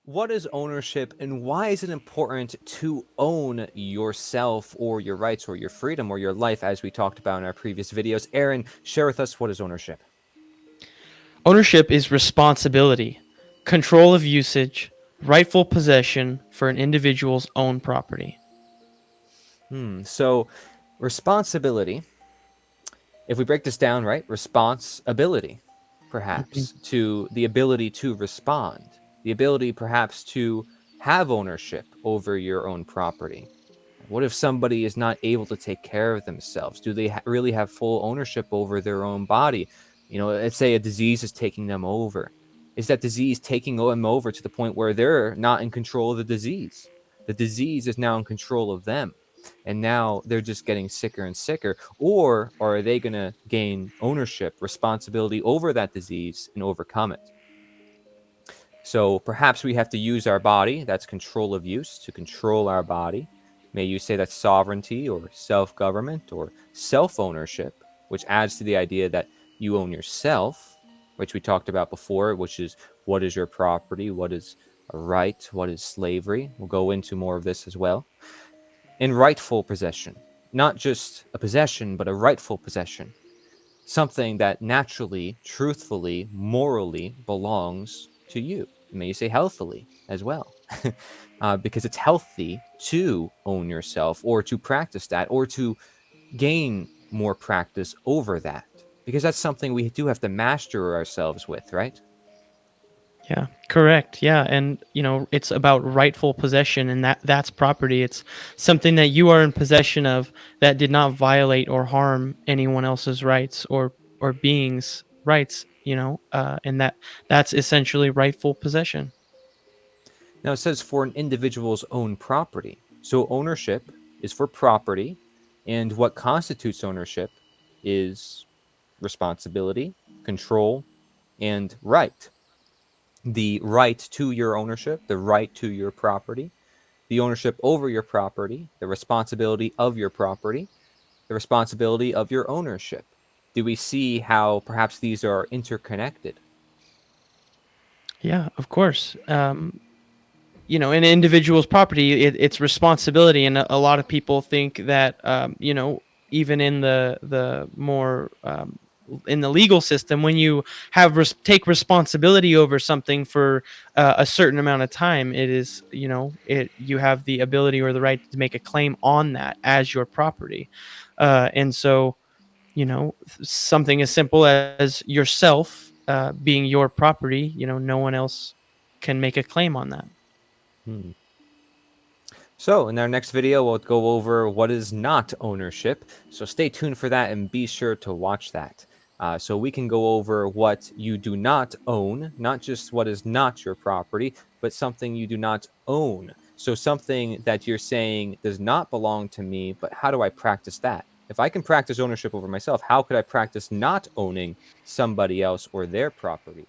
What is ownership and why is it important to own yourself or your rights or your freedom or your life, as we talked about in our previous videos? Aaron, share with us, what is ownership? Ownership is responsibility, control of usage, rightful possession for an individual's own property. So responsibility, if we break this down, right? Responsibility, Mhm. perhaps, to the ability to respond, the ability perhaps to have ownership over your own property. What if somebody is not able to take care of themselves? Do they really have full ownership over their own body? Let's say a disease is taking them over. Is that disease taking them over to the point where they're not in control of the disease? The disease is now in control of them. And now they're just getting sicker and sicker. Or are they going to gain ownership, responsibility over that disease and overcome it? So perhaps we have to use our body, that's control of use, to control our body. May you say that's sovereignty or self-government or self-ownership, which adds to the idea that you own yourself, which we talked about before, which is what is your property, what is a right, what is slavery. We'll go into more of this as well. And rightful possession, not just a possession, but a rightful possession, something that naturally, truthfully, morally belongs to you. May you say healthily as well, because it's healthy to own yourself or to practice that or to gain more practice over that, because that's something we do have to master ourselves with, right? Yeah, correct. Yeah, and it's about rightful possession, and that's property. It's something that you are in possession of that did not violate or harm anyone else's rights or beings' rights. And that's essentially rightful possession. Now it says for an individual's own property. So ownership is for property, and what constitutes ownership is responsibility, control, and right. The right to your ownership, the right to your property, the ownership over your property, the responsibility of your property, the responsibility of your ownership. Do we see how perhaps these are interconnected? Yeah, of course. An individual's property, it's responsibility, and a lot of people think that even in the more in the legal system, when you take responsibility over something for a certain amount of time, it is you have the ability or the right to make a claim on that as your property. And so something as simple as yourself being your property, no one else can make a claim on that. Hmm. So, in our next video, we'll go over what is not ownership. So, stay tuned for that and be sure to watch that. So, we can go over what you do not own, not just what is not your property, but something you do not own. So, something that you're saying does not belong to me, but how do I practice that? If I can practice ownership over myself, how could I practice not owning somebody else or their property?